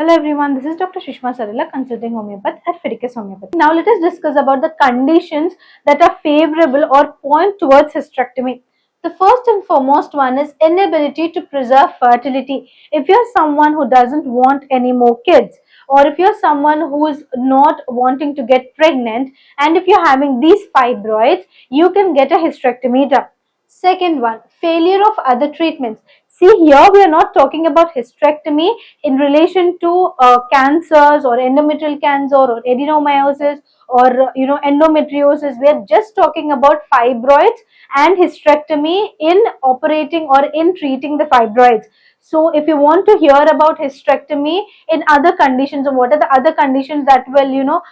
Hello everyone, this is Dr. Shishma Sarila, consulting homeopath at Fidelis Homeopathy. Now let us discuss about the conditions that are favorable or point towards hysterectomy. The first and foremost one is inability to preserve fertility. If you're someone who doesn't want any more kids, or if you're someone who is not wanting to get pregnant, and if you're having these fibroids, you can get a hysterectomy done. Second one, failure of other treatments. See, here we are not talking about hysterectomy in relation to cancers or endometrial cancer or adenomyosis or endometriosis. We are just talking about fibroids and hysterectomy in operating or in treating the fibroids. So if you want to hear about hysterectomy in other conditions, or what are the other conditions that will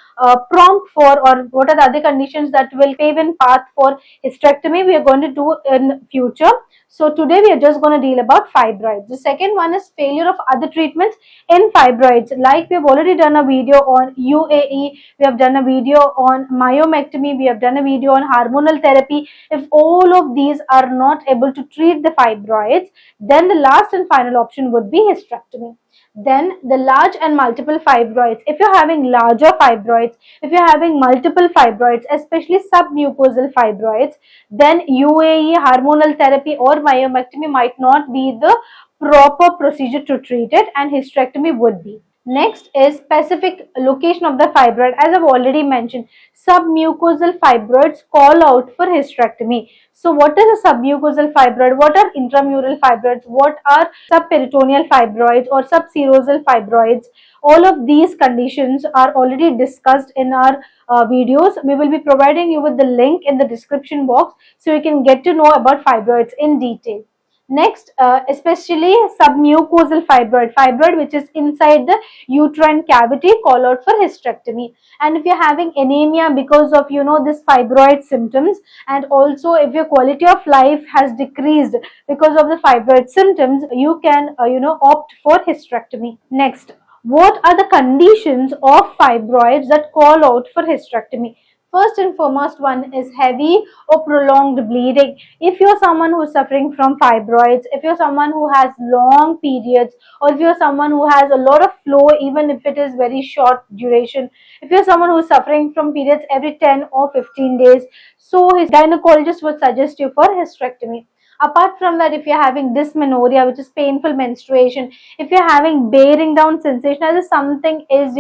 prompt for, or what are the other conditions that will pave in path for hysterectomy, we are going to do in future. So today we are just going to deal about fibroids. The second one is failure of other treatments in fibroids. Like we have already done a video on UAE, we have done a video on myomectomy, we have done a video on hormonal therapy. If all of these are not able to treat the fibroids, then the last and final option would be hysterectomy. Then the large and multiple fibroids. If you're having larger fibroids, if you're having multiple fibroids, especially submucosal fibroids, then UAE, hormonal therapy or myomectomy might not be the proper procedure to treat it, and hysterectomy would be. Next is specific location of the fibroid. As I've already mentioned, submucosal fibroids call out for hysterectomy. So what is a submucosal fibroid? What are intramural fibroids? What are subperitoneal fibroids or subserosal fibroids? All of these conditions are already discussed in our videos. We will be providing you with the link in the description box so you can get to know about fibroids in detail. Next, especially submucosal fibroid which is inside the uterine cavity, call out for hysterectomy. And if you're having anemia because of this fibroid symptoms, and also if your quality of life has decreased because of the fibroid symptoms, you can opt for hysterectomy. Next, what are the conditions of fibroids that call out for hysterectomy? First and foremost one is heavy or prolonged bleeding. If you're someone who is suffering from fibroids, if you're someone who has long periods, or if you're someone who has a lot of flow even if it is very short duration, if you're someone who is suffering from periods every 10 or 15 days, so his gynecologist would suggest you for hysterectomy. Apart from that, if you're having dysmenorrhea, which is painful menstruation, if you're having bearing down sensation, as if something is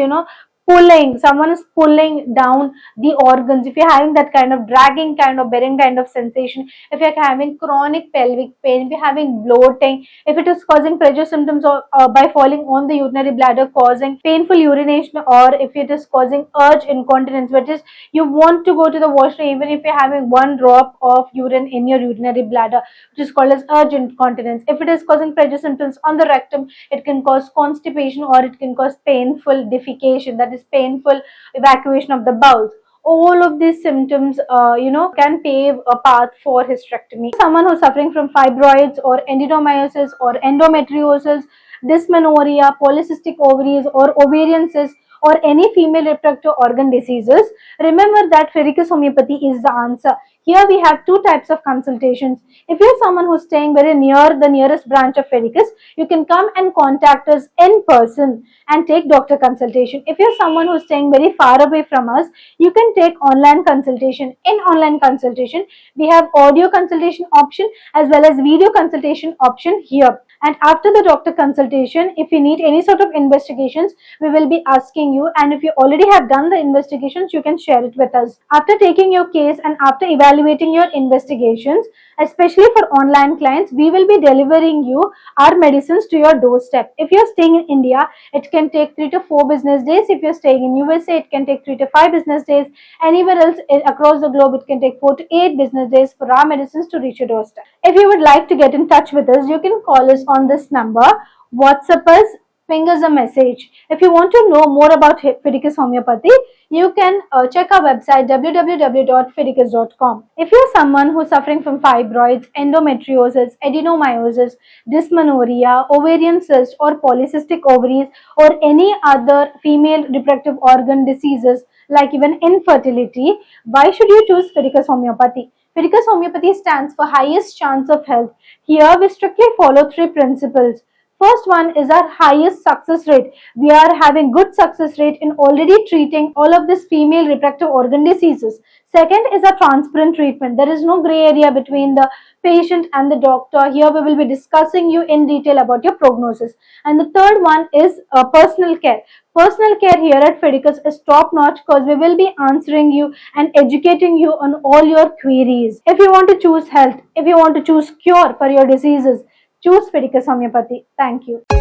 someone is pulling down the organs, if you're having that kind of dragging kind of bearing kind of sensation, if you're having chronic pelvic pain, if you're having bloating, if it is causing pressure symptoms or by falling on the urinary bladder causing painful urination, or if it is causing urge incontinence, which is you want to go to the washroom even if you're having one drop of urine in your urinary bladder, which is called as urge incontinence. If it is causing pressure symptoms on the rectum, it can cause constipation or it can cause painful defecation, that is painful evacuation of the bowels. All of these symptoms can pave a path for hysterectomy. Someone who is suffering from fibroids or adenomyosis or endometriosis, dysmenorrhea, polycystic ovaries or ovarian cysts, or any female reproductive organ diseases, remember that Fidelis Homeopathy is the answer. Here we have two types of consultations. If you're someone who's staying very near the nearest branch of Fidelis, you can come and contact us in person and take doctor consultation. If you're someone who's staying very far away from us, you can take online consultation. In online consultation, we have audio consultation option as well as video consultation option here. And after the doctor consultation, if you need any sort of investigations, we will be asking you, and if you already have done the investigations, you can share it with us. After taking your case and after evaluating your investigations, especially for online clients, we will be delivering you our medicines to your doorstep. If you're staying in India, it can take 3 to 4 business days. If you're staying in USA, it can take 3 to 5 business days. Anywhere else across the globe, it can take 4 to 8 business days for our medicines to reach your doorstep. If you would like to get in touch with us, you can call us on this number, WhatsApp us, ping us a message. If you want to know more about Fidelis Homeopathy, you can check our website www.fidelis.com. If you're someone who's suffering from fibroids, endometriosis, adenomyosis, dysmenorrhea, ovarian cyst or polycystic ovaries, or any other female reproductive organ diseases like even infertility, why should you choose Fidelis Homeopathy? Fidelis Homeopathy stands for highest chance of health. Here we strictly follow 3 principles: First one is our highest success rate. We are having good success rate in already treating all of these female reproductive organ diseases. Second is a transparent treatment. There is no gray area between the patient and the doctor. Here we will be discussing you in detail about your prognosis. And the third one is personal care. Personal care here at Fidicus is top notch because we will be answering you and educating you on all your queries. If you want to choose health, if you want to choose cure for your diseases, choose Fidicus Homeopathy. Thank you.